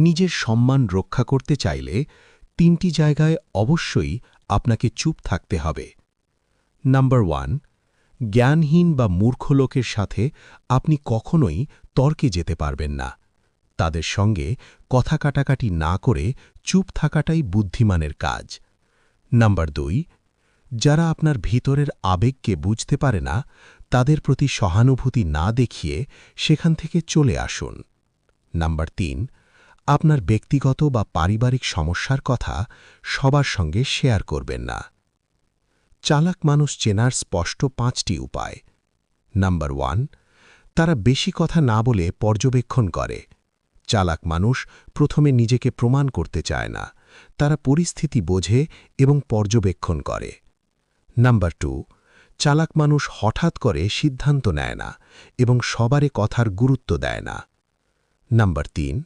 নিজের সম্মান রক্ষা করতে চাইলে 3টি জায়গায় অবশ্যই আপনাকে চুপ থাকতে হবে। নাম্বার 1, জ্ঞানহীন বা মূর্খ লোকের সাথে আপনি কখনোই তর্কে যেতে পারবেন না। তাদের সঙ্গে কথা কাটাকাটি না করে চুপ থাকাটাই বুদ্ধিমানের কাজ। নাম্বার 2, যারা আপনার ভিতরের আবেগকে বুঝতে পারে না, তাদের প্রতি সহানুভূতি না দেখিয়ে সেখান থেকে চলে আসুন। নাম্বার 3, আপনার ব্যক্তিগত বা পারিবারিক সমস্যার কথা সবার সঙ্গে শেয়ার করবেন না। চালাক মানুষ চেনার স্পষ্ট 5টি উপায়। নাম্বার 1, তারা বেশি কথা না বলে পর্যবেক্ষণ করে। চালাক মানুষ প্রথমে নিজেকে প্রমাণ করতে চায় না, তারা পরিস্থিতি বোঝে এবং পর্যবেক্ষণ করে। নাম্বার 2, চালাক মানুষ হঠাৎ করে সিদ্ধান্ত নেয় না এবং সবারে কথার গুরুত্ব দেয় না। নাম্বার 3,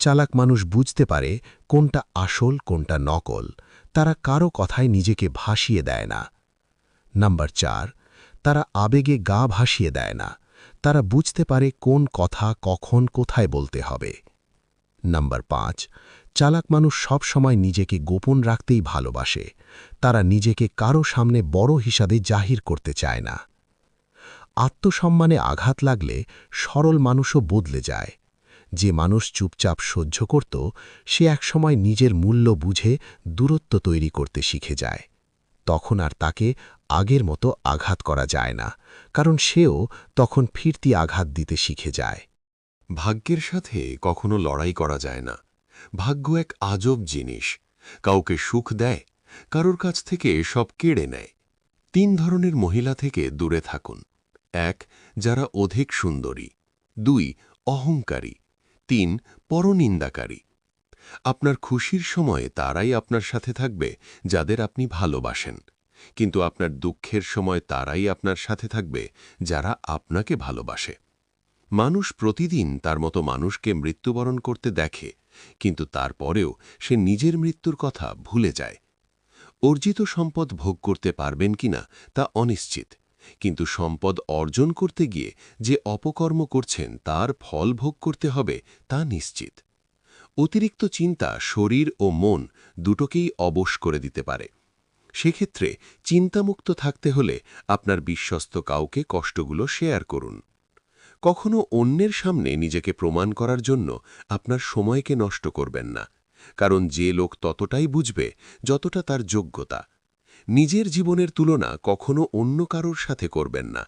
চালাক মানুষ বুঝতে পারে কোনটা আসল কোনটা নকল, তারা কারো কথায় নিজেকে ভাসিয়ে দেয় না। নাম্বার 4, তারা আবেগে গা ভাসিয়ে দেয় না, তারা বুঝতে পারে কোন কথা কখন কোথায় বলতে হবে। নাম্বার 5, চালাক মানুষ সব সময় নিজেকে গোপন রাখতেই ভালোবাসে, তারা নিজেকে কারো সামনে বড় হিসাবে জাহির করতে চায় না। আত্মসম্মানে আঘাত লাগলে সরল মানুষও বদলে যায়। যে মানুষ চুপচাপ সহ্য করত, সে একসময় নিজের মূল্য বুঝে দূরত্ব তৈরি করতে শিখে যায়। তখন আর তাকে আগের মতো আঘাত করা যায় না, কারণ সেও তখন ফিরতি আঘাত দিতে শিখে যায়। ভাগ্যের সাথে কখনো লড়াই করা যায় না। ভাগ্য এক আজব জিনিস, কাউকে সুখ দেয়, কারোর কাছ থেকে সব কেড়ে নেয়। 3 ধরনের মহিলা থেকে দূরে থাকুন। 1, যারা অধিক সুন্দরী। 2, অহংকারী। 3, পরনিন্দাকারী। আপনার খুশির সময়ে তারাই আপনার সাথে থাকবে যাদের আপনি ভালোবাসেন, কিন্তু আপনার দুঃখের সময় তারাই আপনার সাথে থাকবে যারা আপনাকে ভালোবাসে। মানুষ প্রতিদিন তার মতো মানুষকে মৃত্যুবরণ করতে দেখে, কিন্তু তারপরেও সে নিজের মৃত্যুর কথা ভুলে যায়। অর্জিত সম্পদ ভোগ করতে পারবেন কিনা তা অনিশ্চিত, কিন্তু সম্পদ অর্জন করতে গিয়ে যে অপকর্ম করছেন তার ফল ভোগ করতে হবে তা নিশ্চিত। অতিরিক্ত চিন্তা শরীর ও মন দুটোকেই অবশ করে দিতে পারে। সেক্ষেত্রে চিন্তামুক্ত থাকতে হলে আপনার বিশ্বস্ত কাউকে কষ্টগুলো শেয়ার করুন। কখনো অন্যের সামনে নিজেকে প্রমাণ করার জন্য আপনার সময়কে নষ্ট করবেন না, কারণ যে লোক ততটাই বুঝবে যতটা তার যোগ্যতা। নিজের জীবনের তুলনা কখনো অন্য কারোর সাথে করবেন না,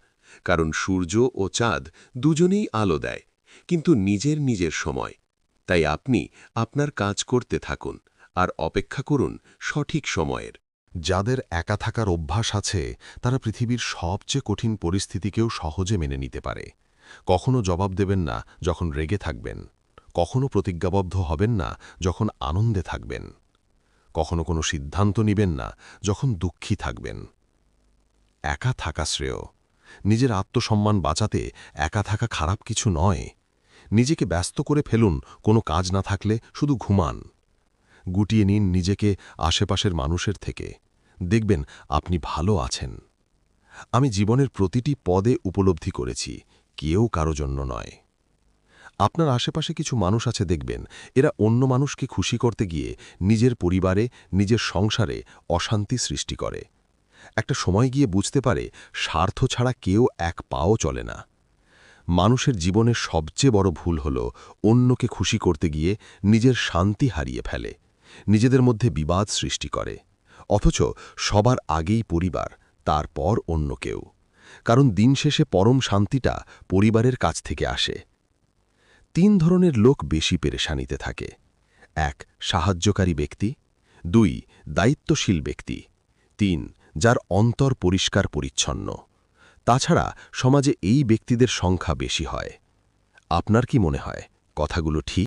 কারণ সূর্য ও চাঁদ দুজনেই আলো দেয়, কিন্তু নিজের সময়। তাই আপনি আপনার কাজ করতে থাকুন আর অপেক্ষা করুন সঠিক সময়ের। যাদের একা থাকার অভ্যাস আছে, তারা পৃথিবীর সবচেয়ে কঠিন পরিস্থিতিকেও সহজে মেনে নিতে পারে। কখনো জবাব দেবেন না যখন রেগে থাকবেন, কখনো প্রতিজ্ঞাবদ্ধ হবেন না যখন আনন্দে থাকবেন, কখনো কোনো সিদ্ধান্ত নিবেন না যখন দুঃখী থাকবেন। একা থাকা শ্রেয়। নিজের আত্মসম্মান বাঁচাতে একা থাকা খারাপ কিছু নয়। নিজেকে ব্যস্ত করে ফেলুন, কোনো কাজ না থাকলে শুধু ঘুমান। গুটিয়ে নিন নিজেকে আশেপাশের মানুষের থেকে, দেখবেন আপনি ভালো আছেন। আমি জীবনের প্রতিটি পদে উপলব্ধি করেছি, কেউ কারো জন্য নয়। আপনার আশেপাশে কিছু মানুষ আছে, দেখবেন এরা অন্য মানুষকে খুশি করতে গিয়ে নিজের পরিবারে, নিজের সংসারে অশান্তি সৃষ্টি করে। একটা সময় গিয়ে বুঝতে পারে স্বার্থ ছাড়া কেউ এক পাও চলে না। মানুষের জীবনের সবচেয়ে বড় ভুল হল অন্যকে খুশি করতে গিয়ে নিজের শান্তি হারিয়ে ফেলে, নিজেদের মধ্যে বিবাদ সৃষ্টি করে। অথচ সবার আগেই পরিবার, তারপর অন্য কেউ, কারণ দিন শেষে পরম শান্তিটা পরিবারের কাছ থেকে আসে। 3 ধরনের লোক বেশি পেরেশানিতে থাকে। 1, সাহায্যকারী ব্যক্তি। 2, দায়িত্বশীল ব্যক্তি। 3, যার অন্তর পরিষ্কার পরিচ্ছন্ন। তাছাড়া সমাজে এই ব্যক্তিদের সংখ্যা বেশি হয়। আপনার কি মনে হয় কথাগুলো ঠিক?